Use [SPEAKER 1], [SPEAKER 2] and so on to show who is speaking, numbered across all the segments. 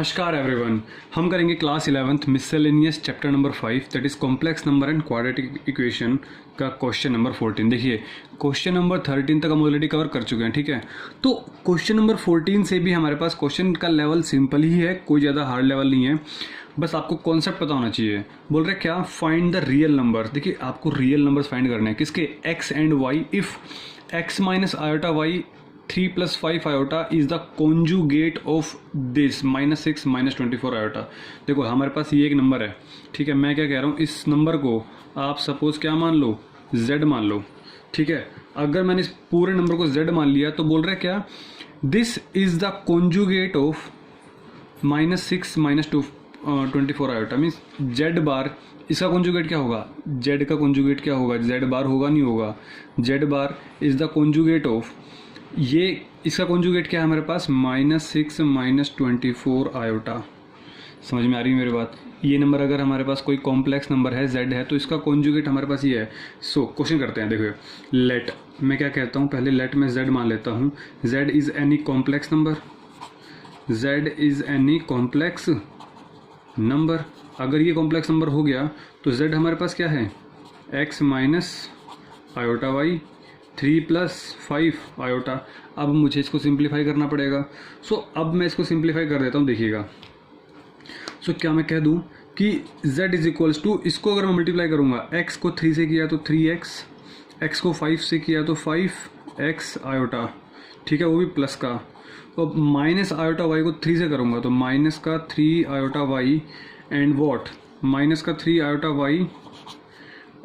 [SPEAKER 1] नमस्कार एवरीवन। हम करेंगे class 11th miscellaneous chapter number 5 that is complex number and quadratic equation का question number 14। देखिए क्वेश्चन नंबर 13 तक हम ऑलरेडी कवर कर चुके हैं, ठीक है। तो क्वेश्चन नंबर 14 से भी हमारे पास क्वेश्चन का लेवल सिंपल ही है, कोई ज़्यादा हार्ड लेवल नहीं है, बस आपको कॉन्सेप्ट पता होना चाहिए। बोल रहे क्या, फाइंड द रियल नंबर। देखिए आपको रियल नंबर्स फाइंड करने हैं, किसके, x and y. If x minus iota y 3 + 5 iota is the conjugate of this -6 -24 iota. देखो हमारे पास ये एक नंबर है, ठीक है। मैं क्या कह रहा हूँ, इस नंबर को आप सपोज क्या मान लो, z मान लो, ठीक है। अगर मैंने इस पूरे नंबर को z मान लिया तो बोल रहे क्या, this is the conjugate of -6 -24 iota. Means z बार, इसका कॉन्जुगेट क्या होगा, z का कॉन्जुगेट क्या होगा, z बार होगा नहीं होगा, z bar is the conjugate of, ये इसका कॉन्जुगेट क्या है हमारे पास, -6 -24 आयोटा। समझ में आ रही है मेरी बात। ये नंबर अगर हमारे पास कोई कॉम्प्लेक्स नंबर है, z है, तो इसका कॉन्जुगेट हमारे पास ये है। सो क्वेश्चन करते हैं। देखो लेट, मैं क्या कहता हूँ, पहले लेट में z मान लेता हूँ। z is any complex number, z is any complex number. अगर ये कॉम्प्लेक्स नंबर हो गया तो z हमारे पास क्या है, x minus iota y 3 + 5 iota. अब मुझे इसको सिंप्लीफाई करना पड़ेगा। सो अब मैं इसको सिंप्लीफाई कर देता हूँ, देखिएगा। सो क्या मैं कह दूँ कि z इज इक्वल्स टू, इसको अगर मैं मल्टीप्लाई करूँगा, x को 3 से किया तो 3x, x को 5 से किया तो 5x आयोटा, ठीक है, वो भी प्लस का। और माइनस आयोटा y को 3 से करूँगा तो माइनस का 3 iota y and what, minus का 3 iota y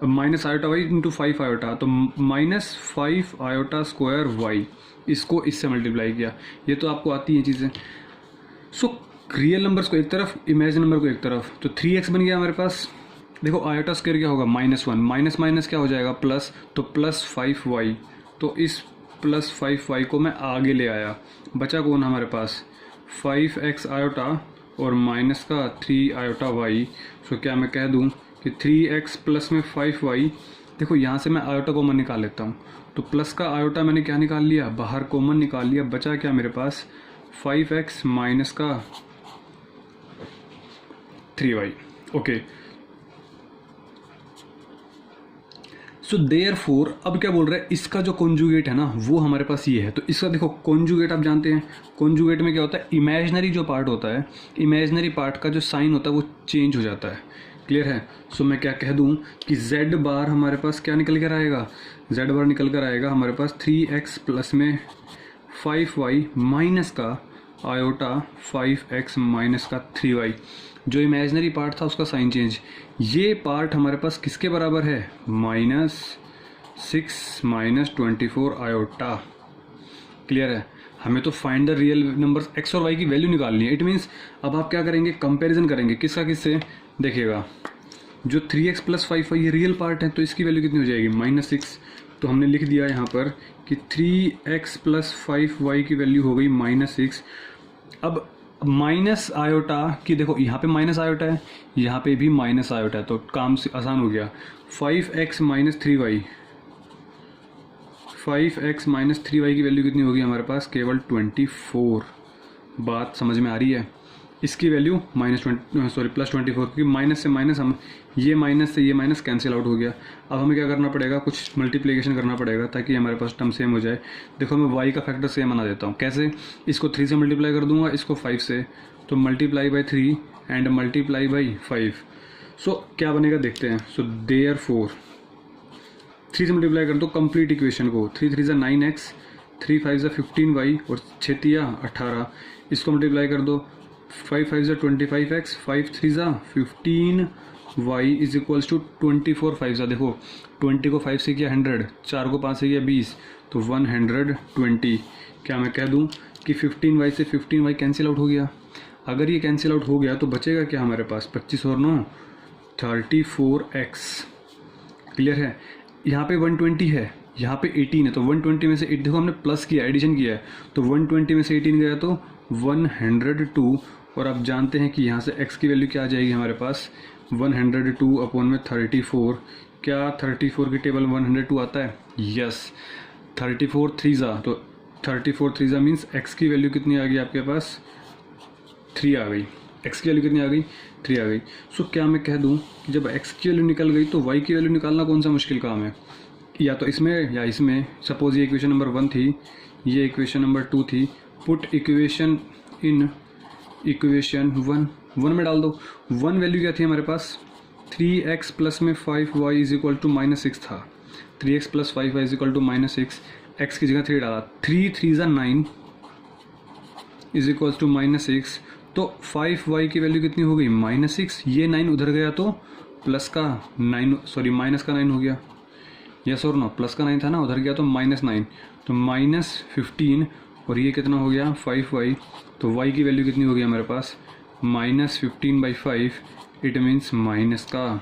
[SPEAKER 1] minus iota y into 5 iota, तो -5 आयोटा स्क्वायर वाई। इसको इससे मल्टीप्लाई किया। ये तो आपको आती हैं चीज़ें। सो रियल नंबर्स को एक तरफ, इमेजिन नंबर को एक तरफ, तो 3x बन गया हमारे पास। देखो आयोटा स्क्वायर क्या होगा, -1, माइनस माइनस क्या हो जाएगा, प्लस, तो +5y। तो इस +5y को मैं आगे ले आया, बचा कौन हमारे पास, 5x आयोटा और माइनस का 3 आयोटा वाई। सो क्या मैं कह दूँ कि 3x प्लस में 5y, देखो यहाँ से मैं आयोटा कॉमन निकाल लेता हूँ, तो प्लस का आयोटा मैंने क्या निकाल लिया, बाहर कॉमन निकाल लिया, बचा क्या मेरे पास, 5x माइनस का 3y। ओके, सो देयरफॉर अब क्या बोल रहा है, इसका जो कॉन्जुगेट है ना वो हमारे पास ये है। तो इसका देखो कॉन्जुगेट आप जानते हैं, कॉन्जुगेट में क्या होता है, इमेजिनरी जो पार्ट होता है, इमेजिनरी पार्ट का जो साइन होता है वो चेंज हो जाता है। क्लियर है। सो मैं क्या कह दूं कि z बार हमारे पास क्या निकल कर आएगा, z बार निकल कर आएगा हमारे पास 3x प्लस में 5y माइनस का आयोटा 5x माइनस का 3y। जो इमेजिनरी पार्ट था उसका साइन चेंज। ये पार्ट हमारे पास किसके बराबर है, -6 -24 आयोटा। क्लियर है। हमें तो find the real numbers x और y की वैल्यू निकालनी है। इट मीन्स अब आप क्या करेंगे, कंपैरिजन करेंगे, किसका किससे। देखिएगा जो 3x + 5y ये रियल पार्ट है, तो इसकी वैल्यू कितनी हो जाएगी, -6। तो हमने लिख दिया यहाँ पर कि 3x + 5y की वैल्यू हो गई -6। अब माइनस आयोटा की, देखो यहाँ पे माइनस आयोटा है, यहाँ पे भी माइनस आयोटा है, तो काम से आसान हो गया। 5x - 3y, 5x - 3y की वैल्यू कितनी होगी हमारे पास, केवल 24। बात समझ में आ रही है। इसकी वैल्यू +24, क्योंकि माइनस से माइनस, हम ये माइनस से ये माइनस कैंसिल आउट हो गया। अब हमें क्या करना पड़ेगा, कुछ मल्टीप्लिकेशन करना पड़ेगा ताकि हमारे पास टर्म सेम हो जाए। देखो मैं y का फैक्टर सेम बना देता हूँ। कैसे, इसको 3 से मल्टीप्लाई कर दूंगा, इसको 5 से, तो multiply by 3 and multiply by 5। सो क्या बनेगा देखते हैं। सो देयरफॉर 3 से मल्टीप्लाई कर दो कंप्लीट इक्वेशन को, 3 3 = 9x, 3 5 = 15y और 6 3 = 18। इसको मल्टीप्लाई कर दो, 5 5 = 25x, 5 3 = 15y is equals to 24 5 = देखो 20 को 5 से किया 100, 4 को 5 से किया 20, तो 120। क्या मैं कह दूं कि 15y से 15y कैंसिल आउट हो गया। अगर ये कैंसिल आउट हो गया तो बचेगा क्या हमारे पास, 25 और 9 34x। क्लियर है। यहाँ पे 120 है, यहाँ पे 18 है, तो 120 में से 8, देखो हमने प्लस किया, एडिशन किया है, तो 120 में से 18 गया तो 102। और आप जानते हैं कि यहाँ से x की वैल्यू क्या आ जाएगी हमारे पास, 102 अपॉन में 34। क्या 34 की टेबल 102 आता है, यस। 34 3 ज़ा, तो 34 3 ज़ा मीन्स x की वैल्यू कितनी आ गई आपके पास, 3 आ गई, एक्स की वैल्यू कितनी आ गई, 3 आ गई। सो क्या मैं कह दूँ कि जब एक्स की वैल्यू निकल गई तो वाई की वैल्यू निकालना कौन सा मुश्किल काम है, या तो इसमें या इसमें। सपोज ये इक्वेशन नंबर 1 थी, ये इक्वेशन नंबर 2 थी, पुट इक्वेशन इन इक्वेशन 1 में डाल दो। 1 वैल्यू क्या थी हमारे पास, 3x प्लस में 5y इज इक्वल टू -6 था। 3x plus 5y is equal to -6, x की जगह 3 डाला, 3 3 ज़ा 9 इज इक्वल टू -6। तो 5y की वैल्यू कितनी हो गई, -6। ये 9 उधर गया तो प्लस का 9, सॉरी माइनस का 9 हो गया। यस और नो, प्लस का 9 था ना, उधर गया तो -9, तो -15। और ये कितना हो गया 5y, तो y की वैल्यू कितनी हो गई हमारे पास, -15/5, इट मीन्स माइनस का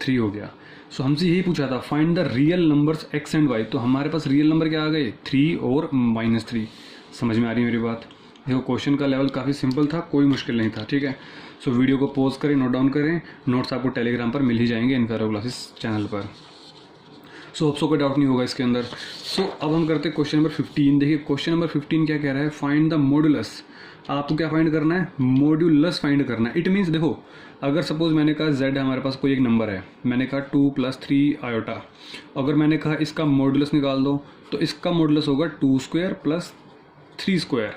[SPEAKER 1] 3 हो गया। सो हमसे यही पूछा था find the real numbers x and y, तो हमारे पास रियल नंबर क्या आ गए, 3 और -3। समझ में आ रही है मेरी बात। देखो क्वेश्चन का लेवल काफ़ी सिंपल था, कोई मुश्किल नहीं था, ठीक है। सो वीडियो को पॉज करें, नोट डाउन करें, नोट्स आपको टेलीग्राम पर मिल ही जाएंगे इनफेरो क्लासेस चैनल पर। सो होप सो कोई डाउट नहीं होगा इसके अंदर। सो अब हम करते हैं क्वेश्चन नंबर 15। देखिए क्वेश्चन नंबर 15 क्या कह रहा है, फाइंड द मॉड्यूलस। आपको क्या फाइंड करना है, मॉड्यूलस फाइंड करना है। इट मीन्स देखो, अगर सपोज मैंने कहा z हमारे पास कोई एक नंबर है, मैंने कहा 2 + 3 आयोटा, अगर मैंने कहा इसका मॉड्यूलस निकाल दो, तो इसका मॉड्यूलस होगा 2² + 3²।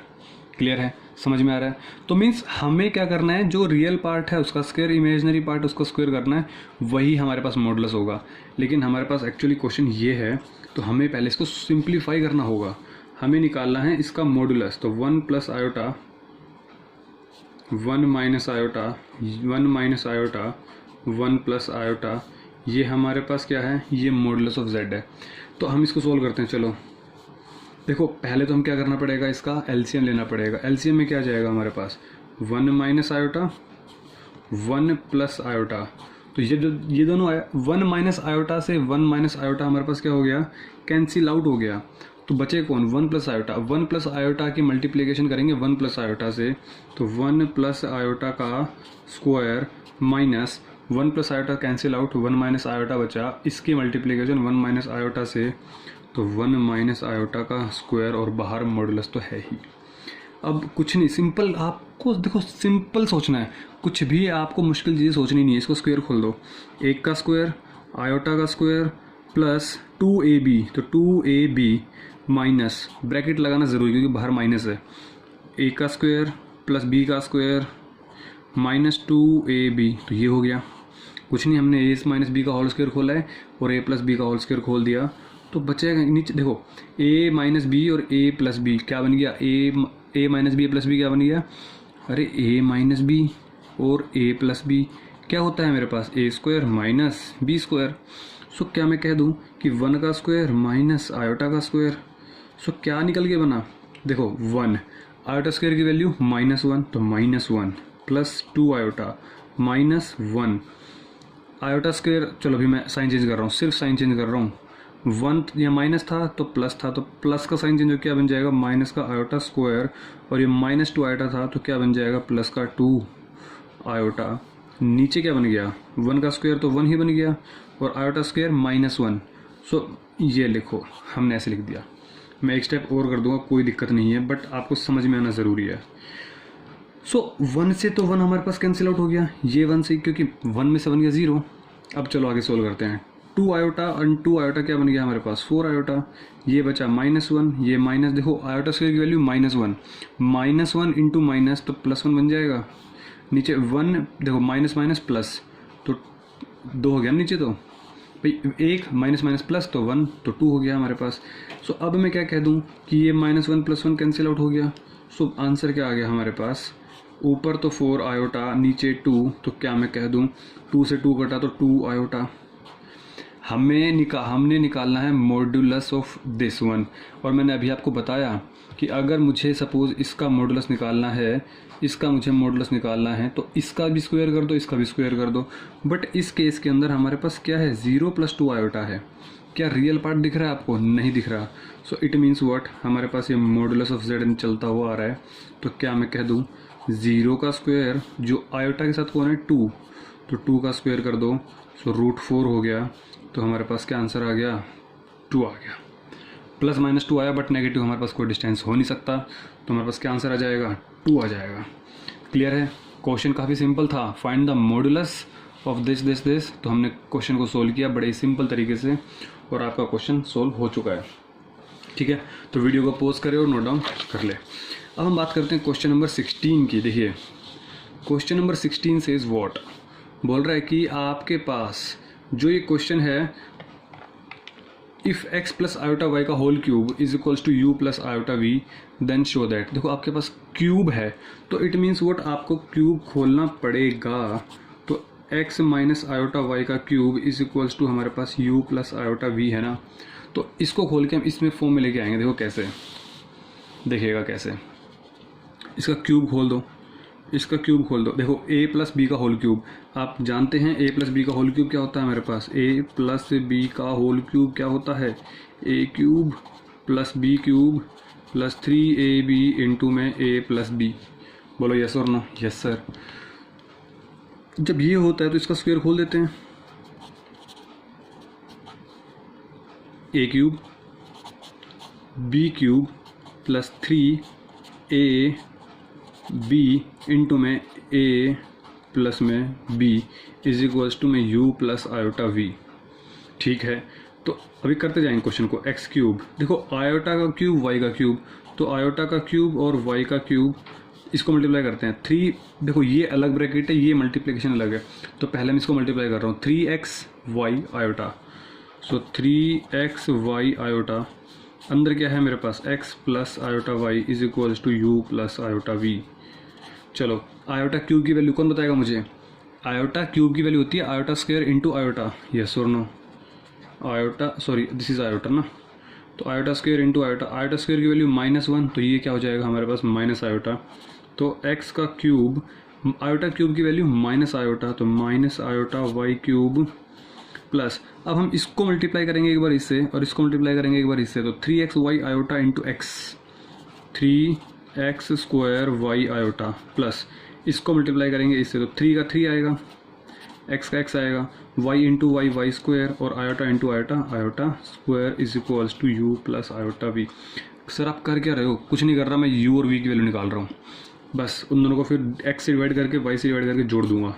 [SPEAKER 1] क्लियर है, समझ में आ रहा है। तो मीन्स हमें क्या करना है, जो रियल पार्ट है उसका स्क्वायर, इमेजिनरी पार्ट उसका स्क्वायर करना है, वही हमारे पास मॉडुलस होगा। लेकिन हमारे पास एक्चुअली क्वेश्चन ये है, तो हमें पहले इसको सिंप्लीफाई करना होगा। हमें निकालना है इसका मॉडुलस, तो 1 + आयोटा 1 - आयोटा 1 - आयोटा 1 + आयोटा, ये हमारे पास क्या है, ये मॉडुलस ऑफ z है। तो हम इसको सोल्व करते हैं। चलो देखो, पहले तो हम क्या करना पड़ेगा, इसका एलसीएम लेना पड़ेगा। एलसीएम में क्या जाएगा हमारे पास, 1 - आयोटा 1 + आयोटा, तो ये दोनों 1 - आयोटा से 1 - आयोटा हमारे पास क्या हो गया, कैंसिल आउट हो गया। तो बचे कौन, 1 + आयोटा। 1 + आयोटा की मल्टीप्लिकेशन करेंगे 1 + आयोटा से, तो 1 + आयोटा का square minus 1 + iota cancel out, 1 - iota बचा, इसकी मल्टीप्लिकेशन 1 - आयोटा से, तो 1 - आयोटा का स्क्वायर, और बाहर मॉडुलस तो है ही। अब कुछ नहीं, सिंपल आपको देखो, सिंपल सोचना है, कुछ भी आपको मुश्किल चीज़ सोचनी नहीं है। इसको स्क्वायर खोल दो, 1 का स्क्वायर आयोटा का स्क्वायर प्लस 2ab, तो 2ab माइनस, ब्रैकेट लगाना ज़रूरी क्योंकि बाहर माइनस है, a का स्क्वायर प्लस b का स्क्वायर माइनस 2ab, तो ये हो गया। कुछ नहीं, हमने a - b का होल स्क्वायर खोला है और a + b का होल स्क्वायर खोल दिया, तो बचेगा नीचे देखो, a - b और a + b क्या बन गया, a - b + b क्या बन गया, अरे a - b और a + b क्या होता है मेरे पास, a² माइनस b²। सो क्या मैं कह दूं कि 1 का स्क्वायर माइनस आयोटा का स्क्वायर। सो क्या निकल के बना, देखो 1 आयोटा स्क्वायर की वैल्यू -1, तो -1 प्लस 2 आयोटा -1 आयोटा स्क्वायर। चलो अभी मैं साइन चेंज कर रहा हूँ, सिर्फ साइन चेंज कर रहा हूँ। 1 या माइनस था तो प्लस था, तो प्लस का साइन चेंज हो क्या बन जाएगा, माइनस का आयोटा स्क्वायर, और ये -2 आयोटा था तो क्या बन जाएगा, प्लस का 2 आयोटा। नीचे क्या बन गया, 1 का स्क्वायर तो 1 ही बन गया, और आयोटा स्क्वायर -1। सो ये लिखो, हमने ऐसे लिख दिया। मैं एक स्टेप और कर दूंगा, कोई दिक्कत नहीं है, बट आपको समझ में आना ज़रूरी है। सो 1 से तो 1 हमारे पास कैंसिल आउट हो गया, ये 1 से, क्योंकि 1 में से बन गया 0। अब चलो आगे सोल्व करते हैं। 2 आयोटा और 2 आयोटा क्या बन गया हमारे पास, 4 आयोटा, ये बचा -1, ये माइनस, देखो आयोटा स्क्वायर की वैल्यू -1, -1 इंटू माइनस तो +1 बन जाएगा। नीचे 1 देखो, माइनस माइनस प्लस, तो 2 हो गया नीचे, तो भाई 1 माइनस माइनस प्लस तो 1, तो 2 हो गया हमारे पास। सो अब मैं क्या कह दूँ कि ये -1 + 1 कैंसिल आउट हो गया। सो आंसर क्या आ गया हमारे पास, ऊपर तो 4 आयोटा, नीचे 2, तो क्या मैं कह दूँ 2 से 2 कटा तो 2 आयोटा। हमने निकालना है मॉड्यूलस ऑफ दिस वन, और मैंने अभी आपको बताया कि अगर मुझे सपोज इसका मॉड्यूलस निकालना है, इसका मुझे मॉड्यूलस निकालना है, तो इसका भी स्क्वायर कर दो, इसका भी स्क्वायर कर दो। बट इस केस के अंदर हमारे पास क्या है, 0 + 2 आयोटा है। क्या रियल पार्ट दिख रहा है आपको, नहीं दिख रहा। सो इट मीन्स व्हाट, हमारे पास ये मॉड्यूलस ऑफ z चलता हुआ आ रहा है। तो क्या मैं कह दूँ 0 का स्क्वायर, जो आयोटा के साथ कौन है 2, तो 2 का स्क्वायर कर दो, सो √4 हो गया। तो हमारे पास क्या आंसर आ गया, 2 आ गया। +- 2 आया, बट नेगेटिव हमारे पास कोई डिस्टेंस हो नहीं सकता, तो हमारे पास क्या आंसर आ जाएगा, 2 आ जाएगा। क्लियर है? क्वेश्चन काफ़ी सिंपल था, find the modulus of this. तो हमने क्वेश्चन को सोल्व किया बड़े ही सिंपल तरीके से और आपका क्वेश्चन सोल्व हो चुका है। ठीक है, तो वीडियो को पॉज करें और नोट डाउन कर ले। अब हम बात करते हैं क्वेश्चन नंबर 16 की। देखिए क्वेश्चन नंबर 16 से इज़ वॉट बोल रहा है कि आपके पास जो ये क्वेश्चन है, if x plus iota y का whole cube is equals to u plus iota v then show that. देखो आपके पास क्यूब है तो इट मीन्स वॉट, आपको क्यूब खोलना पड़ेगा। तो x माइनस आयोटा वाई का क्यूब इज इक्वल्स टू हमारे पास u प्लस आयोटा v है ना। तो इसको खोल के हम इसमें फॉर्म में लेके आएंगे। देखो कैसे, देखिएगा कैसे। इसका क्यूब खोल दो, इसका क्यूब खोल दो। देखो a प्लस बी का होल क्यूब, आप जानते हैं a प्लस बी का होल क्यूब क्या होता है हमारे पास। a प्लस बी का होल क्यूब क्या होता है, a cube plus b cube plus 3ab into में a प्लस बी। बोलो यस और नो? Yes sir. जब ये होता है तो इसका स्क्वायर खोल देते हैं, a cube b cube plus 3ab into में a प्लस में b इज इक्वल्स टू में u प्लस आयोटा v। ठीक है, तो अभी करते जाएंगे क्वेश्चन को। x क्यूब, देखो आयोटा का क्यूब y का क्यूब, तो आयोटा का क्यूब और y का क्यूब इसको मल्टीप्लाई करते हैं। 3, देखो ये अलग ब्रैकेट है, ये मल्टीप्लिकेशन अलग है, तो पहले मैं इसको मल्टीप्लाई कर रहा हूँ। 3xy आयोटा, सो 3xy आयोटा, अंदर क्या है मेरे पास x plus iota y is equals to u plus iota v। चलो आयोटा क्यूब की वैल्यू कौन बताएगा मुझे? आयोटा क्यूब की वैल्यू होती है iota square into iota, yes और no? Iota, sorry this is iota ना, तो iota square into iota, iota square की वैल्यू -1, तो ये क्या हो जाएगा हमारे पास माइनस आयोटा। तो x का क्यूब, आयोटा क्यूब की वैल्यू माइनस आयोटा, तो minus iota y cube plus, अब हम इसको मल्टीप्लाई करेंगे एक बार इससे और इसको मल्टीप्लाई करेंगे एक बार इससे, तो 3xy iota into x, 3x square y iota plus इसको मल्टीप्लाई करेंगे इससे, तो 3 का 3 आएगा, x का x आएगा, y into y y square और iota into iota iota square is equals to u plus iota v। Sir आप कर क्या रहे हो? कुछ नहीं कर रहा, मैं u और v की वैल्यू निकाल रहा हूँ। बस उन दोनों को फिर x से डिवाइड करके y से डिवाइड करके जोड़ दूंगा।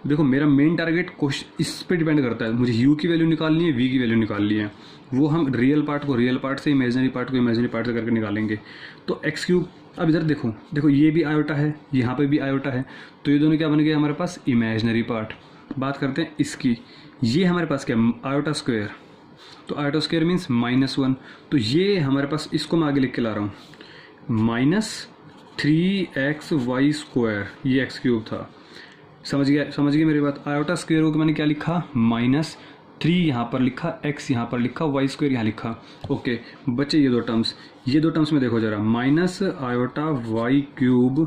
[SPEAKER 1] देखो मेरा मेन टारगेट क्वेश्चन इस पे डिपेंड करता है, मुझे u की वैल्यू निकालनी है, v की वैल्यू निकालनी है। वो हम रियल पार्ट को रियल पार्ट से, इमेजिनरी पार्ट को इमेजिनरी पार्ट से करके निकालेंगे। तो एक्स क्यूब, अब इधर देखो, देखो ये भी आयोटा है, यहाँ पे भी आयोटा है, तो ये दोनों क्या बन गए हमारे पास? Imaginary part. बात करते हैं इसकी, ये हमारे पास क्या, आयोटा स्क्वायर, तो आयोटा स्क्वायर मीन्स -1, तो ये हमारे पास, इसको मैं आगे लिख के ला रहा हूँ, -3xy स्क्वायर, ये एक्स क्यूब था। समझ गया मेरी बात? आयोटा स्क्वायर को मैंने क्या लिखा, -3 यहाँ पर लिखा, x यहाँ पर लिखा, वाई स्क्वायर यहाँ लिखा। ओके, बचे ये दो टर्म्स में देखो जरा, माइनस आयोटा वाई क्यूब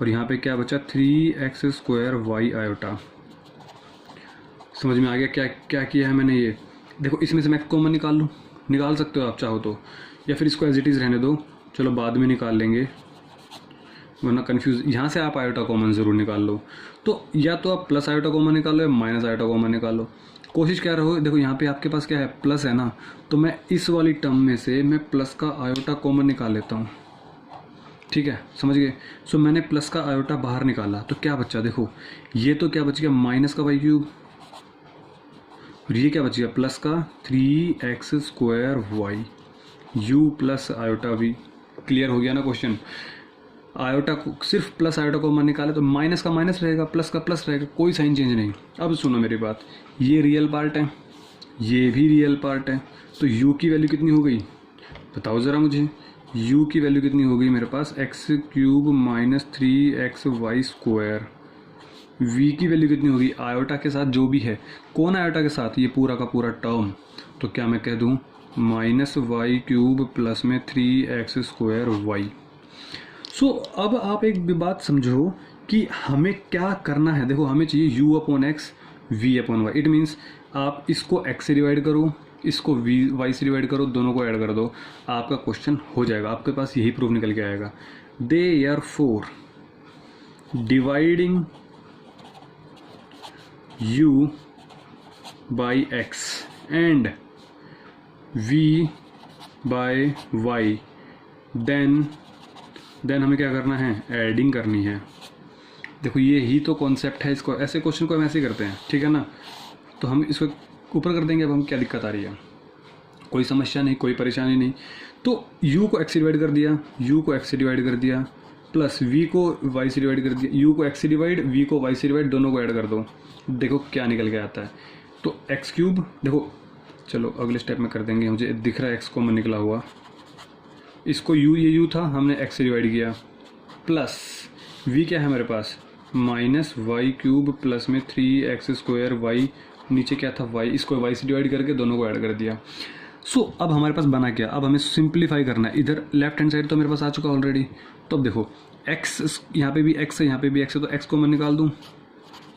[SPEAKER 1] और यहाँ पे क्या बचा, 3x स्क्वायर वाई आयोटा। समझ में आ गया क्या क्या किया है मैंने? ये देखो, इसमें से मैं कॉमन निकाल लूँ, निकाल सकते हो आप चाहो तो, या फिर इसको एज इट इज़ रहने दो, चलो बाद में निकाल लेंगे वरना कंफ्यूज। यहाँ से आप आयोटा कॉमन ज़रूर निकाल लो, तो या तो आप प्लस आयोटा कॉमन निकाल लो या माइनस आयोटा कॉमन निकाल लो, कोशिश क्या रहो। देखो यहाँ पे आपके पास क्या है, प्लस है ना, तो मैं इस वाली टर्म में से मैं प्लस का आयोटा कॉमन निकाल लेता हूँ। ठीक है, समझ गए? सो मैंने प्लस का आयोटा बाहर निकाला, तो क्या बचा, देखो ये तो क्या बच गया, माइनस का वाई क्यूब, और ये क्या बच गया, प्लस का 3x square y, u plus iota v। Clear हो गया ना क्वेश्चन? आयोटा को सिर्फ प्लस आयोटा को कॉमन निकाले तो माइनस का माइनस रहेगा, प्लस का प्लस रहेगा, कोई साइन चेंज नहीं। अब सुनो मेरी बात, ये रियल पार्ट है, ये भी रियल पार्ट है, तो u की वैल्यू कितनी हो गई बताओ ज़रा मुझे? u की वैल्यू कितनी हो गई मेरे पास, x cube minus 3xy square. v की वैल्यू कितनी होगी आयोटा के साथ जो भी है, कौन आयोटा के साथ, ये पूरा का पूरा टर्म, तो क्या मैं कह दूँ, माइनस वाई क्यूब प्लस में 3x स्क्वायर वाई। सो अब आप एक भी बात समझो कि हमें क्या करना है। देखो हमें चाहिए u upon x, v upon y. It means आप इसको x से डिवाइड करो, इसको y से डिवाइड करो, दोनों को ऐड कर दो, आपका क्वेश्चन हो जाएगा, आपके पास यही प्रूफ निकल के आएगा। Therefore dividing u by x and v by y, then then हमें क्या करना है, एडिंग करनी है। देखो ये ही तो कॉन्सेप्ट है, इसको ऐसे क्वेश्चन को हम ऐसे ही करते हैं, ठीक है ना। तो हम इसको ऊपर कर देंगे। अब हम क्या दिक्कत आ रही है, कोई समस्या नहीं, कोई परेशानी नहीं। तो u को x से डिवाइड कर दिया, u को x से डिवाइड कर दिया, प्लस v को y से डिवाइड कर दिया, u को x से डिवाइड, v को y से डिवाइड, दोनों को ऐड कर दो। देखो क्या निकल के आता है। तो एक्स क्यूब, देखो चलो अगले स्टेप में कर देंगे। मुझे दिख रहा है x कॉमन निकला हुआ, इसको u, ये u था, हमने x से डिवाइड किया, प्लस v क्या है हमारे पास, माइनस वाई क्यूब प्लस में 3x² y, नीचे क्या था y, इसको y से डिवाइड करके दोनों को ऐड कर दिया। सो अब हमारे पास बना क्या, अब हमें सिंप्लीफाई करना है। इधर लेफ्ट हैंड साइड तो मेरे पास आ चुका ऑलरेडी। तो अब देखो x, यहाँ पे भी x है, यहाँ पे भी x है, तो x को मैं निकाल दूँ।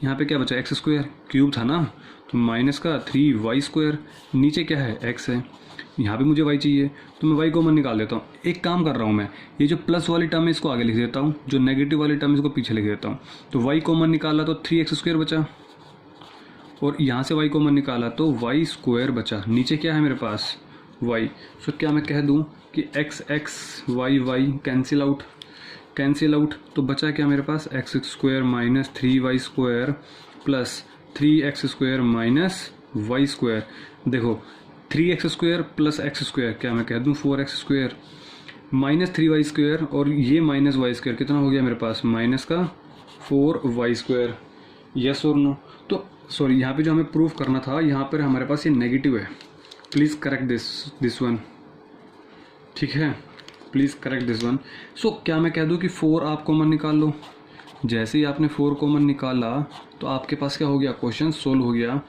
[SPEAKER 1] यहाँ पे क्या बचा, x² क्यूब था ना, तो माइनस का 3y², नीचे क्या है x है, यहाँ पे मुझे y चाहिए, तो मैं y कॉमन निकाल देता हूँ। एक काम कर रहा हूँ मैं, ये जो प्लस वाली टर्म है इसको आगे लिख देता हूँ, जो नेगेटिव वाली टर्म है इसको पीछे लिख देता हूँ। तो y कॉमन निकाला तो 3x² बचा, और यहाँ से y कॉमन निकाला तो y² बचा। नीचे क्या है मेरे पास, y। सो क्या मैं कह दूँ कि x y कैंसिल आउट, तो बचा क्या मेरे पास, x² minus 3y² plus 3x² minus y²। देखो 3x² प्लस x² क्या मैं कह दूँ 4x² माइनस 3y² और ये माइनस y², कितना हो गया मेरे पास, माइनस का 4y²। यस और नो। तो सॉरी, यहाँ पे जो हमें प्रूफ करना था, यहाँ पर हमारे पास ये नेगेटिव है। प्लीज़ करेक्ट दिस वन, ठीक है, प्लीज़ करेक्ट दिस वन। सो क्या मैं कह दूँ कि 4 आप कॉमन निकाल लो। जैसे ही आपने 4 कॉमन निकाला तो आपके पास क्या हो गया, क्वेश्चन सोल्व हो गया,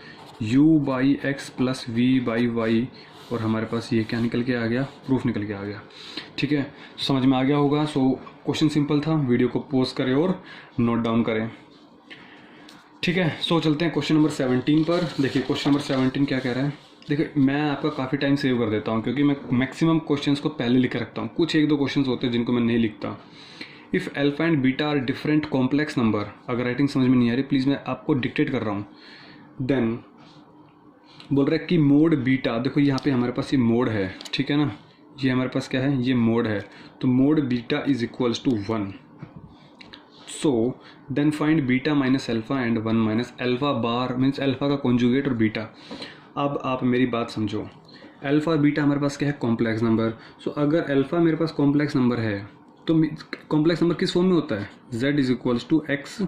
[SPEAKER 1] u/x प्लस v/y, और हमारे पास ये क्या निकल के आ गया, प्रूफ निकल के आ गया। ठीक है, समझ में आ गया होगा। सो क्वेश्चन सिंपल था, वीडियो को पॉज करें और नोट डाउन करें। ठीक है, सो चलते हैं क्वेश्चन नंबर 17 पर। देखिए क्वेश्चन नंबर 17 क्या कह रहा है। देखिए मैं आपका काफ़ी टाइम सेव कर देता हूँ, क्योंकि मैं मैक्सिमम क्वेश्चंस को पहले लिख के रखता हूँ। कुछ एक दो क्वेश्चंस होते हैं जिनको मैं नहीं लिखता। If alpha and beta are different complex number, अगर राइटिंग समझ में नहीं आ रही प्लीज़ मैं आपको डिक्टेट कर रहा हूँ। देन बोल रहा है कि मोड बीटा, देखो यहाँ पे हमारे पास ये मोड है, ठीक है ना, ये हमारे पास क्या है, ये मोड है। तो mod beta is equals to 1। So then find beta minus alpha and 1 minus alpha bar, means alpha का कॉन्जुगेट और बीटा। अब आप मेरी बात समझो, अल्फा और बीटा हमारे पास क्या है, कॉम्प्लेक्स नंबर। सो अगर अल्फा मेरे पास कॉम्प्लेक्स नंबर है तो कॉम्प्लेक्स नंबर किस फॉर्म में होता है, z is equals to x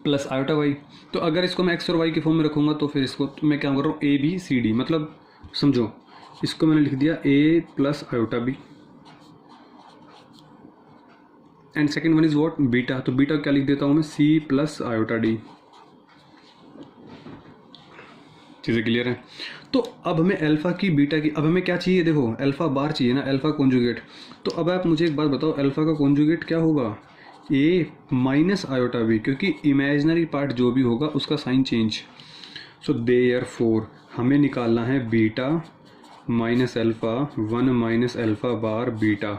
[SPEAKER 1] plus iota y. तो अगर इसको मैं एक्स और वाई के फॉर्म में रखूँगा तो फिर इसको तो मैं क्या कर रहा हूँ, ए बी सी डी, मतलब समझो इसको मैंने लिख दिया a plus iota b and second one is what, beta. तो बीटा क्या लिख देता हूँ मैं, c प्लस आयोटा डी। चीज़ें क्लियर है। तो अब हमें अल्फा की बीटा की, अब हमें क्या चाहिए, देखो अल्फा बार चाहिए ना, अल्फा कॉन्जुगेट। तो अब आप मुझे एक बात बताओ, अल्फा का कॉन्जुगेट क्या होगा, ए माइनस आयोटा बी, क्योंकि इमेजिनरी पार्ट जो भी होगा उसका साइन चेंज। सो देयरफॉर हमें निकालना है beta minus alpha 1 minus alpha बार बीटा,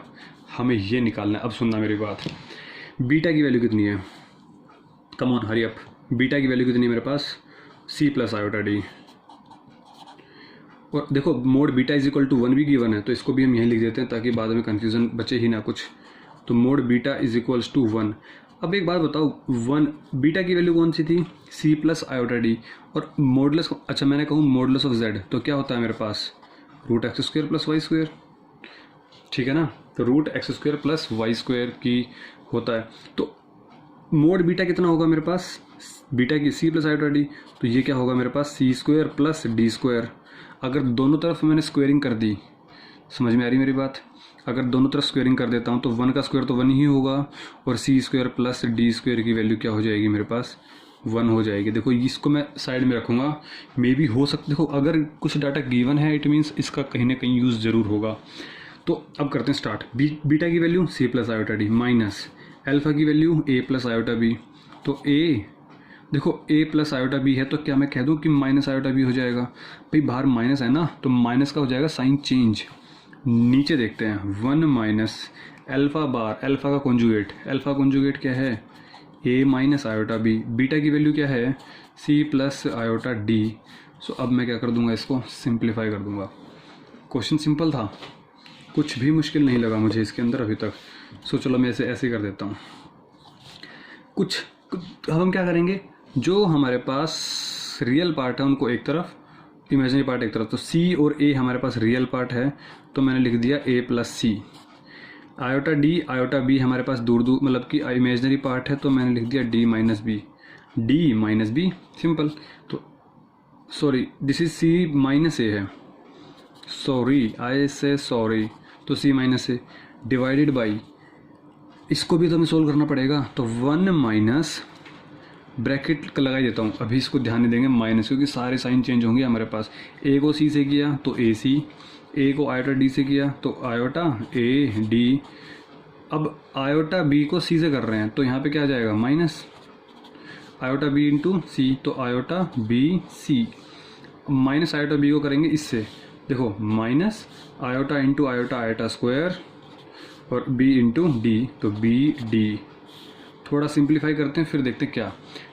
[SPEAKER 1] हमें ये निकालना है। अब सुनना मेरी बात, बीटा की वैल्यू कितनी है, come on hurry up, beta की वैल्यू कितनी है मेरे पास, c प्लस आयोटा डी। और देखो mod beta is equal to 1 भी गिवन है, तो इसको भी हम यहीं लिख देते हैं ताकि बाद में कन्फ्यूज़न बचे ही ना कुछ। तो mod beta is equals to 1। अब एक बात बताओ, 1 बीटा की वैल्यू कौन सी थी, c प्लस आयोटा डी, और मॉडुलस, अच्छा मैंने कहूँ मॉडुलस ऑफ z, तो क्या होता है मेरे पास, root x square plus y square, ठीक है ना। तो root x square plus y square की होता है। तो मोड बीटा कितना होगा मेरे पास, बीटा की c प्लस आयोटा डी, तो ये क्या होगा मेरे पास, c square plus D square. अगर दोनों तरफ मैंने स्क्वेयरिंग कर दी, समझ में आ रही मेरी बात, अगर दोनों तरफ स्क्वेयरिंग कर देता हूँ तो 1 का स्क्वायर तो 1 ही होगा, और c square plus D square की वैल्यू क्या हो जाएगी मेरे पास, 1 हो जाएगी। देखो इसको मैं साइड में रखूँगा, मे बी हो सकता, देखो अगर कुछ डाटा गिवन है इट मीन्स इसका कहीं ना कहीं यूज़ ज़रूर होगा। तो अब करते हैं स्टार्ट। बीटा की value c plus iota d minus alpha की value a plus iota b. तो a, देखो a प्लस आयोटा बी है, तो क्या मैं कह दूं कि माइनस आयोटा बी हो जाएगा, भाई बाहर माइनस है ना, तो माइनस का हो जाएगा साइन चेंज। नीचे देखते हैं 1 माइनस अल्फा बार, अल्फा का कॉन्जुगेट, अल्फा कॉन्जुगेट क्या है, a minus iota b, beta की वैल्यू क्या है, c plus iota d. So अब मैं क्या कर दूंगा, इसको सिंप्लीफाई कर दूंगा। क्वेश्चन सिंपल था, कुछ भी मुश्किल नहीं लगा मुझे इसके अंदर अभी तक। सो चलो मैं ऐसे कर देता हूँ। अब हम क्या करेंगे, जो हमारे पास रियल पार्ट है उनको एक तरफ, इमेजिनरी पार्ट एक तरफ। तो सी और ए हमारे पास रियल पार्ट है, तो मैंने लिख दिया ए प्लस सी। आयोटा डी आयोटा बी हमारे पास दूर दूर मतलब कि इमेजिनरी पार्ट है, तो मैंने लिख दिया d minus B. D minus b simple. तो sorry this is c minus a है, सॉरी आई से सॉरी। तो c minus a divided by, इसको भी तो हमें सोल्व करना पड़ेगा। तो 1 माइनस ब्रैकेट लगा देता हूँ, अभी इसको ध्यान नहीं देंगे माइनस, क्योंकि सारे साइन चेंज होंगे हमारे पास। ए को सी से किया तो ए सी, ए को आयोटा डी से किया तो आयोटा ए डी। अब आयोटा बी को सी से कर रहे हैं, तो यहाँ पे क्या आ जाएगा minus iota b into c, तो iota B C. Minus iota b को करेंगे इससे, देखो minus iota into iota iota square और b इंटू डी, तो बी डी। थोड़ा सिंप्लीफाई करते हैं फिर देखते हैं क्या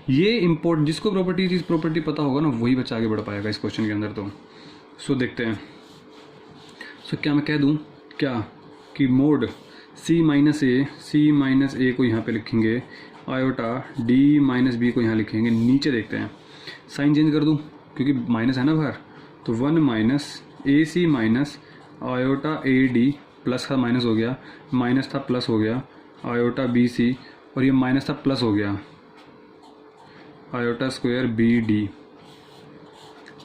[SPEAKER 1] ये इम्पोर्ट, जिसको प्रॉपर्टी पता होगा ना वही बच्चा आगे बढ़ पाएगा इस क्वेश्चन के अंदर। तो सो देखते हैं। सो क्या मैं कह दूं क्या कि मोड c माइनस ए को यहाँ पे लिखेंगे, आयोटा d माइनस बी को यहाँ लिखेंगे। नीचे देखते हैं, साइन चेंज कर दूं क्योंकि माइनस है ना बाहर, तो 1 minus A C minus iota a d, plus का माइनस हो गया, माइनस था प्लस हो गया, आयोटा बी सी, और ये माइनस था प्लस हो गया, आयोटा स्क्वायर बी डी।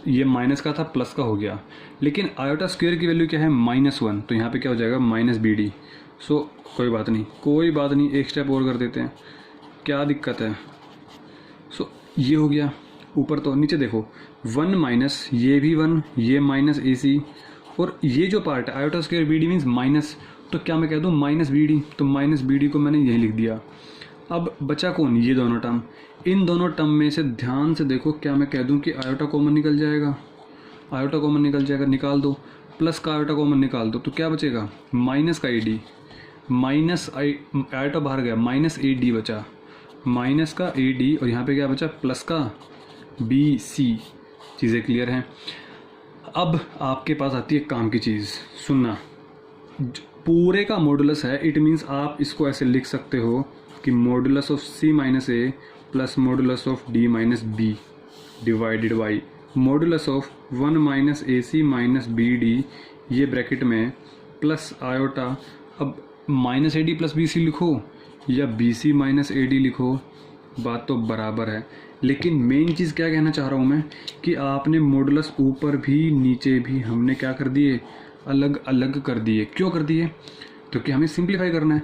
[SPEAKER 1] ये माइनस का था प्लस का हो गया, लेकिन आयोटा स्क्वायर की वैल्यू क्या है -1, तो यहाँ पे क्या हो जाएगा माइनस बी डी। सो कोई बात नहीं, एक स्टेप और कर देते हैं, क्या दिक्कत है। सो ये हो गया ऊपर, तो नीचे देखो 1 माइनस ये भी 1, ये माइनस ए सी, और ये जो पार्ट है iota square b d means minus, तो क्या मैं कह दूँ माइनस बी डी, तो माइनस बी डी को मैंने यही लिख दिया। अब बचा कौन, ये दोनों टर्म। इन दोनों टर्म में से ध्यान से देखो, क्या मैं कह दूँ कि आयोटा कॉमन निकल जाएगा, आयोटा कॉमन निकल जाएगा, निकाल दो। प्लस का आयोटा कॉमन निकाल दो, तो क्या बचेगा माइनस का ए डी, माइनस आयोटा बाहर गया, माइनस ए डी बचा, माइनस का ए डी, और यहाँ पे क्या बचा प्लस का बी सी। चीज़ें क्लियर हैं। अब आपके पास आती है काम की चीज़, सुनना। पूरे का मॉडुलस है, इट मीन्स आप इसको ऐसे लिख सकते हो कि modulus of c minus a plus modulus of d minus b divided by modulus of 1 minus A C minus B d, ये ब्रैकेट में प्लस आयोटा। अब माइनस ए डी प्लस बी सी लिखो या बी सी माइनस ए d लिखो, बात तो बराबर है। लेकिन मेन चीज़ क्या कहना चाह रहा हूँ मैं कि आपने मॉडुलस ऊपर भी नीचे भी हमने क्या कर दिए, अलग अलग कर दिए। क्यों कर दिए, क्योंकि हमें सिंप्लीफाई करना है।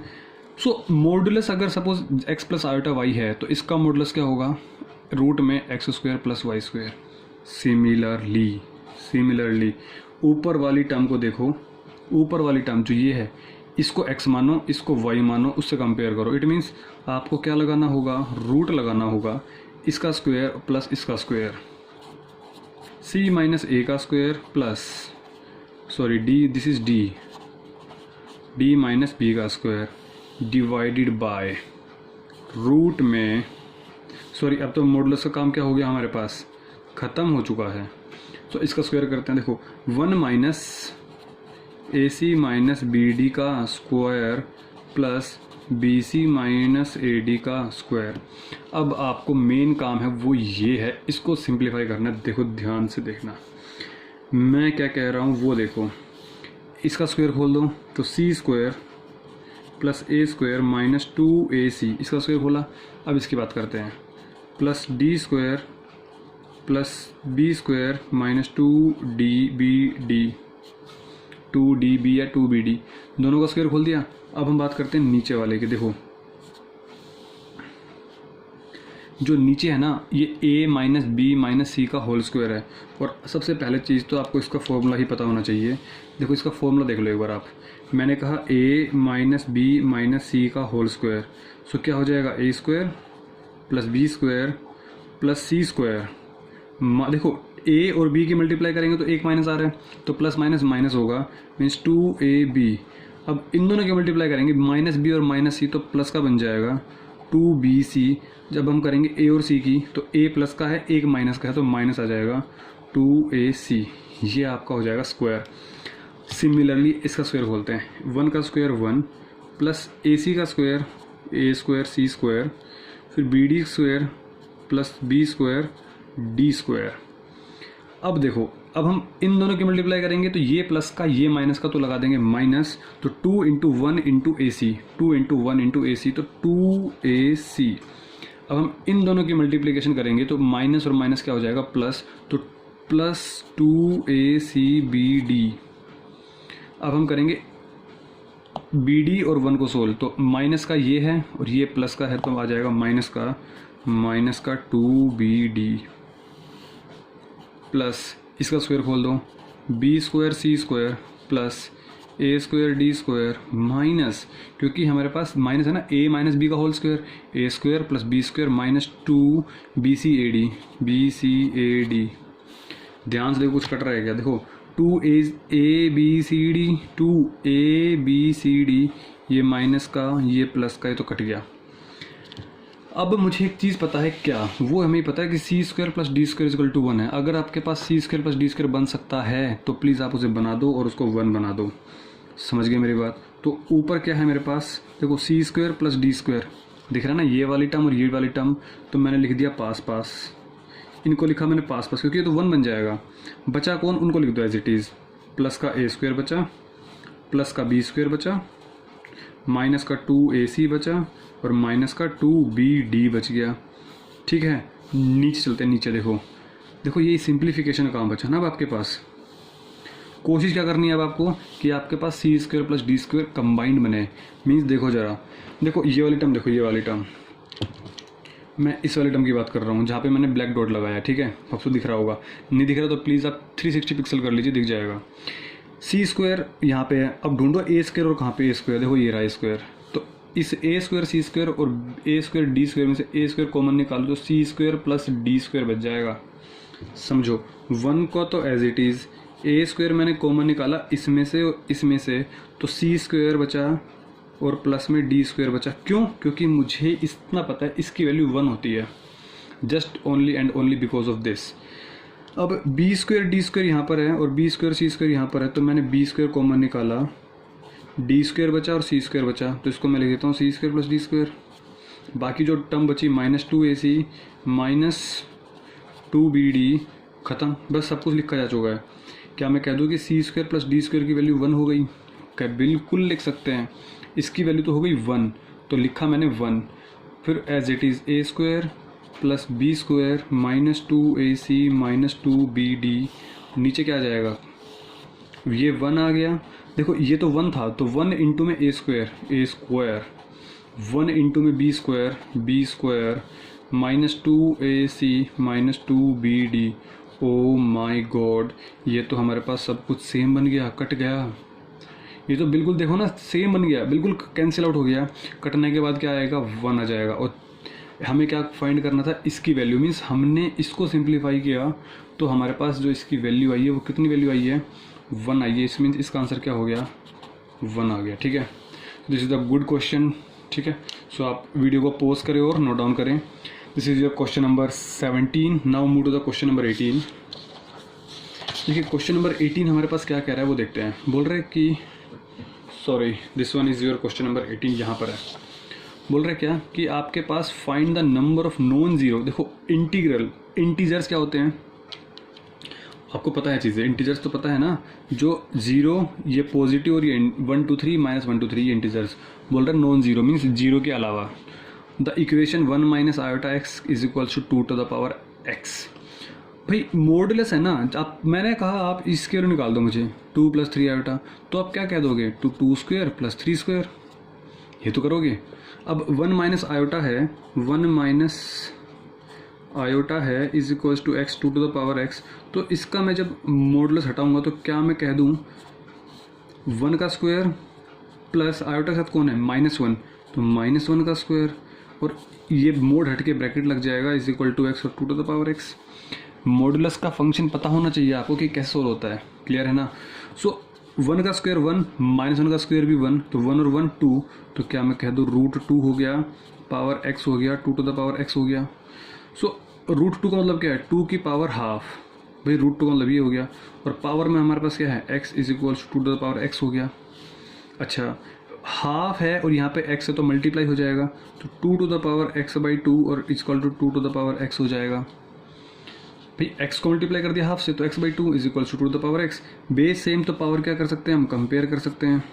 [SPEAKER 1] सो मॉडुलस अगर suppose x plus iota y है, तो इसका मॉडुलस क्या होगा, रूट में x square plus y square. Similarly ऊपर वाली टर्म को देखो, ऊपर वाली टर्म जो ये है, इसको x मानो, इसको y मानो, उससे कंपेयर करो। इट मीन्स आपको क्या लगाना होगा, रूट लगाना होगा, इसका स्क्वायर प्लस इसका स्क्वायर, c माइनस ए का square plus sorry D, this is D minus B का स्क्वायर डिवाइडेड बाय रूट में, सॉरी अब तो मॉडुलस का काम क्या हो गया हमारे पास, ख़त्म हो चुका है। तो इसका स्क्वायर करते हैं, देखो 1 माइनस ए सी माइनस बी डी का square plus B C minus ए डी का स्क्वायर। अब आपको मेन काम है वो ये है, इसको सिंप्लीफाई करना है। देखो ध्यान से देखना मैं क्या कह रहा हूँ, वो देखो, इसका स्क्वायर खोल दो तो C square plus A square minus 2ac, इसका स्क्वायर खोला। अब इसकी बात करते हैं, plus D square plus B square minus 2dbd, 2db या 2bd, दोनों का स्क्वायर खोल दिया। अब हम बात करते हैं नीचे वाले की। देखो जो नीचे है ना, ये a minus B minus C का होल स्क्वायर है। और सबसे पहले चीज़ तो आपको इसका फॉर्मूला ही पता होना चाहिए। देखो इसका फॉर्मूला देख लो एक बार आप, मैंने कहा a minus B minus C का होल स्क्वायर, सो क्या हो जाएगा a square plus B square plus C square. देखो a और b की मल्टीप्लाई करेंगे तो एक माइनस आ रहा है, तो प्लस माइनस माइनस होगा, मीन्स 2ab। अब इन दोनों की मल्टीप्लाई करेंगे, माइनस बी और माइनस सी, तो प्लस का बन जाएगा 2bc। जब हम करेंगे a और c की, तो a प्लस का है, एक माइनस का है, तो माइनस आ जाएगा 2ac। ये आपका हो जाएगा स्क्वायर। सिमिलरली इसका स्क्वायर खोलते हैं, 1 का स्क्वायर 1 प्लस AC का square A square C square, फिर BD square plus B square D square. अब देखो, अब हम इन दोनों की मल्टीप्लाई करेंगे तो ये प्लस का ये माइनस का तो लगा देंगे माइनस, तो 2 into 1 into AC, 2 into 1 into AC तो 2AC। अब हम इन दोनों की मल्टीप्लिकेशन करेंगे तो माइनस और माइनस क्या हो जाएगा प्लस, तो प्लस 2ACBD। अब हम करेंगे BD और 1 को सोल्व, तो माइनस का ये है और ये प्लस का है तो आ जाएगा माइनस का 2BD प्लस इसका स्क्वायर खोल दो, B square C square plus A square D square minus, क्योंकि हमारे पास माइनस है ना, A माइनस B का whole square, A square plus B square minus 2BCAD। ध्यान से देखो कुछ कट रहा है क्या, देखो 2ABCD ये माइनस का ये प्लस का, ये तो कट गया। अब मुझे एक चीज़ पता है, क्या वो हमें पता है कि C square plus D square equal to 1 है। अगर आपके पास C square plus D square बन सकता है तो प्लीज़ आप उसे बना दो और उसको 1 बना दो। समझ गए मेरी बात। तो ऊपर क्या है मेरे पास, देखो C square plus D square दिख रहा है ना, ये वाली टर्म और ये वाली टर्म, तो मैंने लिख दिया पास, इनको लिखा मैंने पास क्योंकि ये तो 1 बन जाएगा। बचा कौन, उनको लिख दो एज इट इज़, प्लस का A स्क्वायर बचा, प्लस का B स्क्वायर बचा, माइनस का 2AC बचा और माइनस का 2BD बच गया। ठीक है, नीचे चलते हैं, नीचे देखो ये सिंप्लीफिकेशन का काम बचा ना अब आपके पास। कोशिश क्या करनी है अब आपको कि आपके पास C square plus D square combined बने। मीन्स देखो जरा, देखो ये वाली टर्म, देखो ये वाली टर्म, मैं इस वाले टर्म की बात कर रहा हूँ जहाँ पे मैंने ब्लैक डॉट लगाया। ठीक है, आपको दिख रहा होगा, नहीं दिख रहा तो प्लीज़ आप 360 पिक्सल कर लीजिए, दिख जाएगा। C स्क्वायर यहाँ पे है, अब ढूंढो A स्क्वायर और कहाँ पे A स्क्वायर, देखो ये रहा A स्क्वायर। तो इस A स्क्वायर C स्क्वायर और A स्क्वायर D स्क्वायर में से A स्क्वायर कॉमन निकालो तो C square plus D square बच जाएगा। समझो 1 को तो as it is, A square मैंने कॉमन निकाला इसमें से और इसमें से, तो C स्क्वायर बचा और प्लस में D स्क्वायर बचा। क्यों, क्योंकि मुझे इतना पता है इसकी वैल्यू 1 होती है, just only and only because of this. अब B स्क्वायर D स्क्वायर यहाँ पर है और B स्क्वायर C स्क्वायर यहाँ पर है, तो मैंने B स्क्वायर कॉमन निकाला, D स्क्वायर बचा और C स्क्वायर बचा, तो इसको मैं लिख देता हूँ C square plus D square. बाकी जो टर्म बची माइनस 2AC माइनस 2BD, ख़त्म, बस सब कुछ लिखा जा चुका है। क्या मैं कह दूँ कि C square plus D square की वैल्यू 1 हो गई? क्या बिल्कुल लिख सकते हैं, इसकी वैल्यू तो हो गई 1, तो लिखा मैंने 1। फिर as it is A square plus B square minus 2AC minus 2BD, नीचे क्या आ जाएगा, ये 1 आ गया। देखो ये तो 1 था, तो 1 इंटू में A स्क्वायर 1 इंटू में B square minus 2AC minus 2BD। ओ माई गॉड, ये तो हमारे पास सब कुछ सेम बन गया, कट गया। ये तो बिल्कुल देखो ना सेम बन गया, बिल्कुल कैंसिल आउट हो गया। कटने के बाद क्या आएगा, 1 आ जाएगा। और हमें क्या फाइंड करना था, इसकी वैल्यू। मीन्स हमने इसको सिंप्लीफाई किया तो हमारे पास जो इसकी वैल्यू आई है वो कितनी वैल्यू आई है, 1 आई है। इस मीन्स इसका आंसर क्या हो गया, 1 आ गया। ठीक है, this is the good question. ठीक है, सो आप वीडियो को पॉज करें और नोट डाउन करें। This is your question number 17। Now move to the question number 18। देखिए क्वेश्चन नंबर 18 हमारे पास क्या कह रहा है वो देखते हैं। बोल रहे कि sorry, this one is your question number 18, यहाँ पर है। बोल रहे क्या कि आपके पास find the number of non zero. देखो इंटीजर्स क्या होते हैं, आपको पता है चीज़ें, इंटीजर्स तो पता है ना, जो जीरो ये पॉजिटिव और ये 1 2 3 माइनस 1 2 3 ये इंटीजर्स। बोल रहे नॉन जीरो मीन्स जीरो के अलावा। The equation 1 minus iota x is equals to 2 to the power x. भाई मॉडुलस है ना, आप मैंने कहा आप इसके निकाल दो मुझे 2 प्लस 3 आयोटा, तो आप क्या कह दोगे, 2 स्क्वायर प्लस 3 स्क्वायर, ये तो करोगे। अब 1 माइनस आयोटा है, 1 माइनस आयोटा है is equals to x 2 to the power x. तो इसका मैं जब मॉडुलस हटाऊंगा तो क्या मैं कह दूं, 1 का स्क्वायर प्लस आयोटा के साथ कौन है, -1, तो -1 का स्क्वायर, और ये मोड हट के ब्रैकेट लग जाएगा इज इक्वल टू एक्स और 2 to the power x. Modulus का फंक्शन पता होना चाहिए आपको कि कैसे सोल्व होता है, क्लियर है ना। सो 1 का स्क्वायर 1, -1 का स्क्वायर भी 1, तो 1 और 1 2, तो क्या मैं कह दूँ √2 हो गया, पावर x हो गया, 2 टू द पावर x हो गया। सो √2 का मतलब क्या है, 2 की पावर हाफ, भाई रूट 2 का मतलब ये हो गया, और पावर में हमारे पास क्या है, x is equals to the power x हो गया। अच्छा हाफ है और यहाँ पे x है तो मल्टीप्लाई हो जाएगा, तो 2 to the power x by 2 और equal to 2 to the power x हो जाएगा। भाई x को मल्टीप्लाई कर दिया हाफ से तो x by 2 is equal to 2 to the power x। Base same तो पावर क्या कर सकते हैं हम, कंपेयर कर सकते हैं।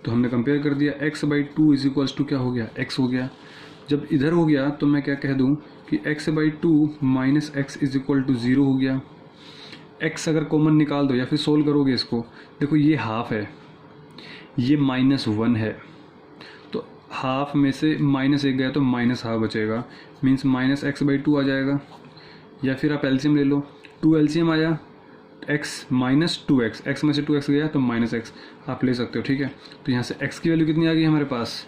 [SPEAKER 1] तो हमने कंपेयर कर दिया, x by 2 is equals to क्या हो गया, x हो गया। जब इधर हो गया तो मैं क्या कह दूं कि x by 2 minus x is equal to 0 हो गया। x अगर कॉमन निकाल दो या फिर सोल्व करोगे इसको, देखो ये हाफ है, ये -1 है, तो हाफ में से -1 गया तो -हाफ बचेगा, मीन्स माइनस एक्स बाई 2 आ जाएगा। या फिर आप एलसीएम ले लो, 2 एलसीएम आया, x माइनस 2x, x में से 2x गया तो -x आप ले सकते हो, ठीक है। तो यहाँ से x की वैल्यू कितनी आ गई हमारे पास,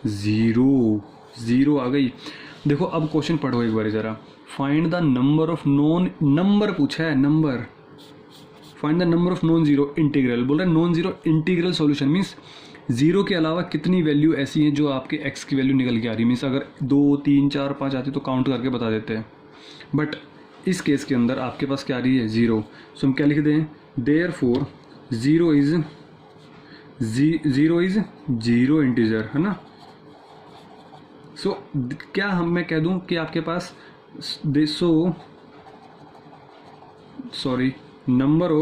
[SPEAKER 1] 0 आ गई। देखो अब क्वेश्चन पढ़ो एक बार ज़रा, find the number of non, number पूछा है, number, find the number of non zero integral, बोल रहा है non zero integral solution, means zero के अलावा कितनी वैल्यू ऐसी हैं जो आपके x की वैल्यू निकल के आ रही है। मीन्स अगर 2 3 4 5 आती तो काउंट करके बता देते हैं, बट इस केस के अंदर आपके पास क्या आ रही है, 0। सो हम क्या लिख दें, therefore zero is zero integer, है ना। सो क्या मैं कह दूं कि आपके पास number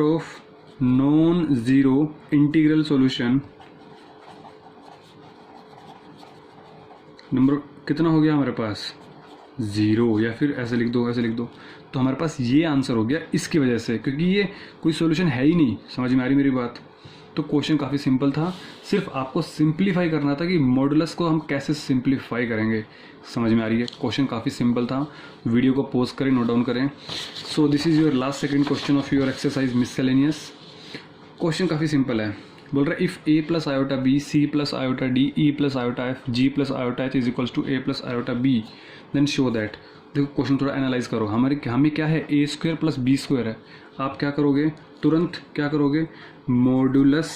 [SPEAKER 1] of non zero integral solution, number कितना हो गया हमारे पास, 0, या फिर ऐसे लिख दो, तो हमारे पास ये आंसर हो गया इसकी वजह से, क्योंकि ये कोई सॉल्यूशन है ही नहीं। समझ में आ रही मेरी बात। तो क्वेश्चन काफ़ी सिंपल था, सिर्फ आपको सिंप्लीफाई करना था कि मॉडुलस को हम कैसे सिंप्लीफाई करेंगे। समझ में आ रही है, क्वेश्चन काफ़ी सिंपल था। वीडियो को पॉज करें, नोट डाउन करें। So this is your last second question of your exercise miscellaneous. Question काफ़ी सिंपल है, बोल रहा है if a plus iota B, C plus iota D, E plus iota F, ji plus iota h is equals to a plus iota b, then show that. देखो question थोड़ा analyse करो, हमें क्या है, a square plus B square है। आप क्या करोगे, तुरंत क्या करोगे, मॉडुलस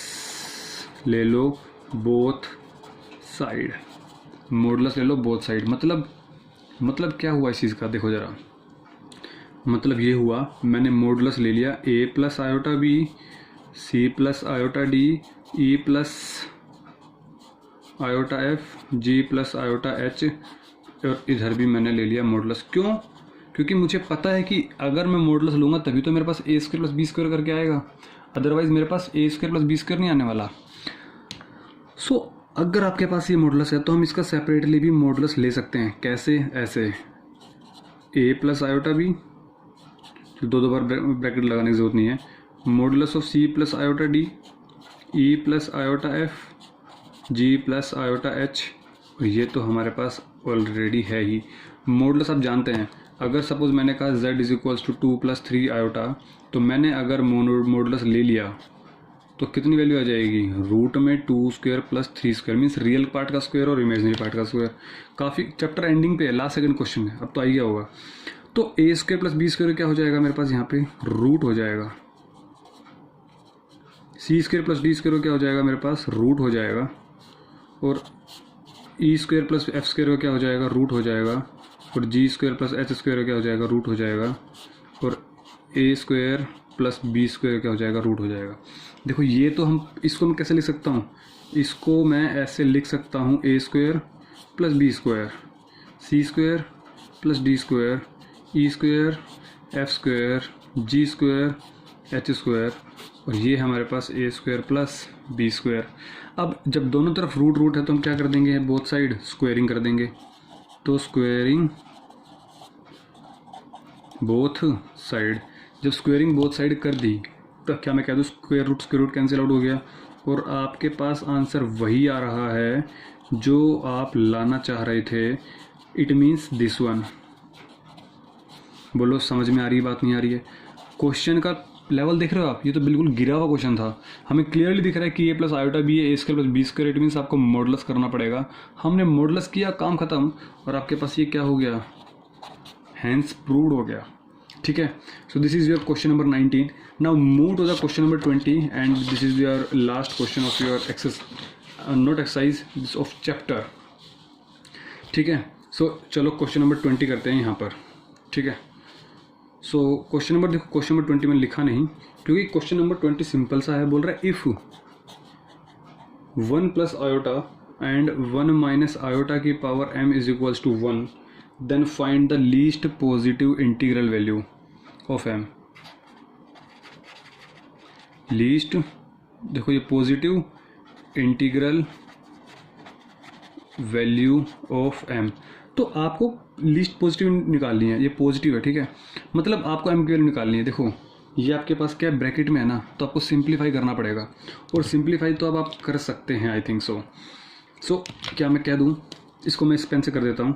[SPEAKER 1] ले लो बोथ साइड, मॉडुलस ले लो बोथ साइड। मतलब क्या हुआ इस चीज़ का, देखो ज़रा, मतलब ये हुआ मैंने मॉडुलस ले लिया a plus iota B, C plus iota D, E plus iota F, ji plus iota H, और इधर भी मैंने ले लिया मॉडुलस। क्यों, क्योंकि मुझे पता है कि अगर मैं मॉडुलस लूँगा तभी तो मेरे पास a square plus B square करके आएगा, अदरवाइज मेरे पास a square plus B square नहीं आने वाला। सो अगर आपके पास ये मॉडुलस है तो हम इसका सेपरेटली भी मॉडुलस ले सकते हैं। कैसे, ऐसे a प्लस आयोटा बी, दो बार ब्रैकेट लगाने की जरूरत नहीं है, modulus of C plus iota D, E plus iota F, ji plus iota H, और ये तो हमारे पास ऑलरेडी है ही। मॉडुलस आप जानते हैं, अगर सपोज मैंने कहा z is equals to 2 + 3 iota, तो मैंने अगर मॉडुलस ले लिया तो कितनी वैल्यू आ जाएगी, रूट में 2 square plus 3 square, means real part का स्क्वायर और इमेजिनरी पार्ट का स्क्वायर। काफ़ी चैप्टर एंडिंग पे है, लास्ट सेकंड क्वेश्चन है, अब तो आ गया होगा। तो a square plus B square क्या हो जाएगा मेरे पास, यहाँ पे रूट हो जाएगा। सी स्क्वायर प्लस डी स्क्वायर क्या हो जाएगा मेरे पास, रूट हो जाएगा। और E square plus F square क्या हो जाएगा, रूट हो जाएगा। और जी स्क्वायर प्लस एच स्क्वायर क्या हो जाएगा, रूट हो जाएगा। और ए स्क्वायर प्लस बी स्क्वायर क्या हो जाएगा, रूट हो जाएगा। देखो ये तो इसको मैं कैसे लिख सकता हूँ, इसको मैं ऐसे लिख सकता हूँ, ए स्क्वायर प्लस बी स्क्वायर, सी square plus D square, E square F square, जी स्क्वायर एच स्क्वायर, और ये हमारे पास ए स्क्वायर प्लस बी स्क्वायर। अब जब दोनों तरफ रूट है तो हम क्या कर देंगे, बोथ साइड स्क्वायरिंग कर देंगे। तो स्क्वायरिंग बोथ साइड, जब स्क्वायरिंग बोथ साइड कर दी तो क्या मैं कह दूँ, स्क्वायर रूट कैंसिल आउट हो गया, और आपके पास आंसर वही आ रहा है जो आप लाना चाह रहे थे। It means this one. बोलो समझ में आ रही है, बात नहीं आ रही है। क्वेश्चन का लेवल देख रहे हो आप, ये तो बिल्कुल गिरा हुआ क्वेश्चन था। हमें क्लियरली दिख रहा है कि ए प्लस आयोटा बी है, a square plus B square, it means आपको मॉडुलस करना पड़ेगा। हमने मॉडुलस किया, काम खत्म, और आपके पास ये क्या हो गया, हैंस प्रूव्ड हो गया। ठीक है, so this is your question number 19। Now move to the question number 20 and this is your last question of your note exercise of chapter. ठीक है, चलो क्वेश्चन नंबर 20 करते हैं यहाँ पर, ठीक है। सो क्वेश्चन नंबर देखो, क्वेश्चन नंबर 20 मैंने लिखा नहीं क्योंकि क्वेश्चन नंबर 20 सिंपल सा है। बोल रहा है if 1 plus iota and 1 minus iota की power m is equals to 1 then find the least positive integral value of m। Least देखो, ये positive integral value of m, तो आपको लीस्ट पॉजिटिव निकालनी है। ये पॉजिटिव है, ठीक है, मतलब आपको m की वैल्यू निकालनी है। देखो ये आपके पास क्या ब्रैकेट में है ना, तो आपको सिंप्लीफाई करना पड़ेगा, और सिंप्लीफाई तो अब आप कर सकते हैं आई थिंक सो क्या मैं कह दूँ, इसको मैं इस पेन से कर देता हूँ।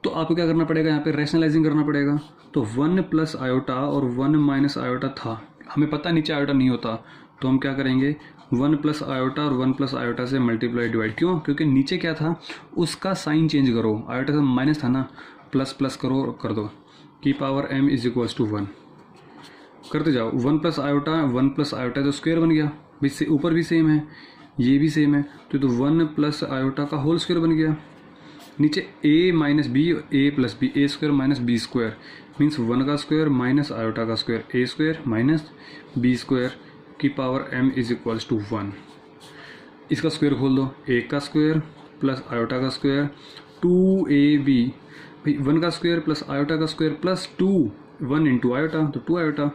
[SPEAKER 1] तो आपको क्या करना पड़ेगा, यहाँ पे रैशनलाइजिंग करना पड़ेगा। तो 1 प्लस आयोटा और 1 माइनस आयोटा था, हमें पता नीचे आयोटा नहीं होता, तो हम क्या करेंगे 1 प्लस आयोटा और 1 प्लस आयोटा से मल्टीप्लाई डिवाइड। क्यों? क्योंकि नीचे क्या था उसका साइन चेंज करो, आयोटा से माइनस था ना, प्लस प्लस करो और कर दो की power m is equals to 1। करते जाओ, 1 प्लस आयोटा 1 प्लस आयोटा तो स्क्वायर बन गया, भाई से ऊपर भी सेम है, ये भी सेम है, तो 1 प्लस आयोटा का होल स्क्वायर बन गया। नीचे a minus B, A plus B, A square minus B square means 1 का स्क्वायर माइनस आयोटा का square, A square minus B square की power m is equals to 1। इसका स्क्वायर खोल दो, a का स्क्वायर प्लस आयोटा का square 2ab, भाई 1 का स्क्वायर प्लस आयोटा का स्क्वायर प्लस 2, 1 इंटू आयोटा तो 2 आयोटा,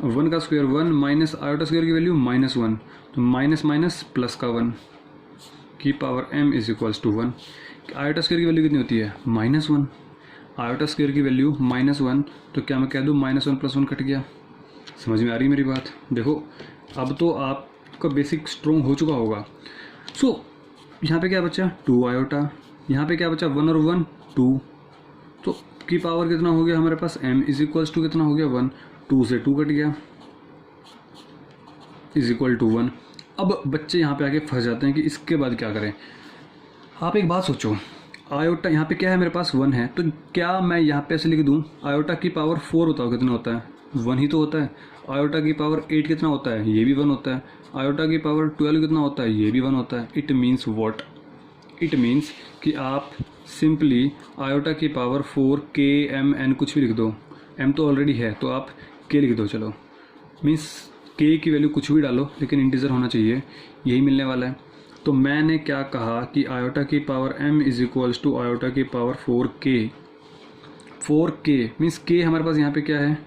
[SPEAKER 1] 1 का स्क्वायर 1 माइनस आयोटा स्क्वायर की वैल्यू -1, तो माइनस माइनस प्लस का 1 की power m is equals to 1। Iota square की वैल्यू कितनी होती है -1, आयोटा स्क्वायर की वैल्यू -1, तो क्या मैं कह दूँ -1 प्लस 1 कट गया। समझ में आ रही मेरी बात? देखो अब तो आपका बेसिक स्ट्रॉन्ग हो चुका होगा। सो यहाँ पे क्या बचा 2 आयोटा, यहाँ पे क्या बचा 1 और 1 2, तो की पावर कितना हो गया हमारे पास m इज इक्वल्स टू कितना हो गया 1, 2 से 2 कट गया इज इक्वल टू 1। अब बच्चे यहाँ पे आके फंस जाते हैं कि इसके बाद क्या करें। आप एक बात सोचो, आयोटा यहाँ पे क्या है मेरे पास 1 है, तो क्या मैं यहाँ पे ऐसे लिख दूँ आयोटा की पावर 4 होता है कितना होता है 1 ही तो होता है, आयोटा की पावर 8 कितना होता है ये भी 1 होता है, आयोटा की पावर 12 कितना होता है ये भी 1 होता है। It means what, it means कि आप सिंपली आयोटा की पावर 4 k m n कुछ भी लिख दो, m तो ऑलरेडी है तो आप k लिख दो, चलो मीन्स k की वैल्यू कुछ भी डालो लेकिन इंटीजर होना चाहिए, यही मिलने वाला है। तो मैंने क्या कहा कि आयोटा की power m is equals to iota की पावर 4k मीन्स k हमारे पास यहाँ पे क्या है,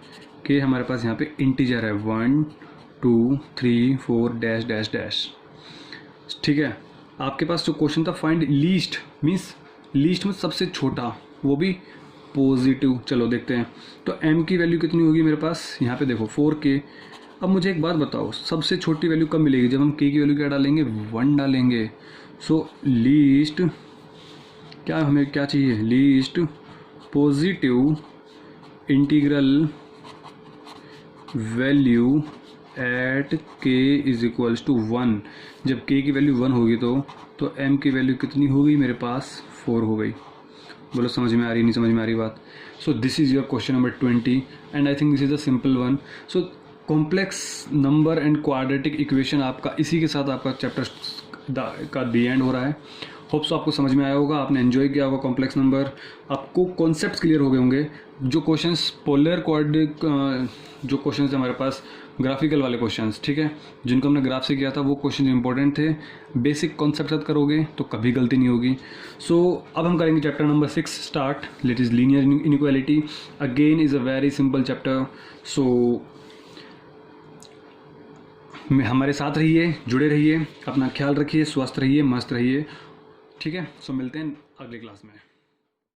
[SPEAKER 1] k हमारे पास यहाँ पे इंटीजर है 1 2 3 4 डैश डैश डैश, ठीक है। आपके पास जो क्वेश्चन था फाइंड लीस्ट मीन्स लीस्ट में सबसे छोटा, वो भी पॉजिटिव। चलो देखते हैं, तो m की वैल्यू कितनी होगी मेरे पास यहाँ पे देखो 4k। अब मुझे एक बात बताओ, सबसे छोटी वैल्यू कब मिलेगी, जब हम k की वैल्यू क्या डालेंगे 1 डालेंगे। सो लीस्ट क्या हमें क्या चाहिए, least positive integral value at k is equals to 1। जब k की वैल्यू 1 होगी तो m की वैल्यू कितनी हो गई मेरे पास 4 हो गई। बोलो समझ में आ रही नहीं समझ में आ रही बात? सो this is your question number 20 and I think this is a simple one. So complex number and quadratic equation आपका इसी के साथ आपका चैप्टर का दी एंड हो रहा है। होप सो आपको समझ में आया होगा, आपने एंजॉय किया होगा कॉम्प्लेक्स नंबर, आपको कॉन्सेप्ट्स क्लियर हो गए होंगे। जो क्वेश्चंस पोलर कोऑर्डिनेट जो क्वेश्चंस हमारे पास ग्राफिकल वाले क्वेश्चंस, ठीक है, जिनको हमने ग्राफ से किया था वो क्वेश्चन इंपॉर्टेंट थे। बेसिक कॉन्सेप्ट याद करोगे तो कभी गलती नहीं होगी। सो अब हम करेंगे chapter number 6 start, let is linear inequality. Again is a very simple chapter. So हमारे साथ रहिए, जुड़े रहिए, अपना ख्याल रखिए, स्वस्थ रहिए, मस्त रहिए, ठीक है। सो मिलते हैं अगले क्लास में।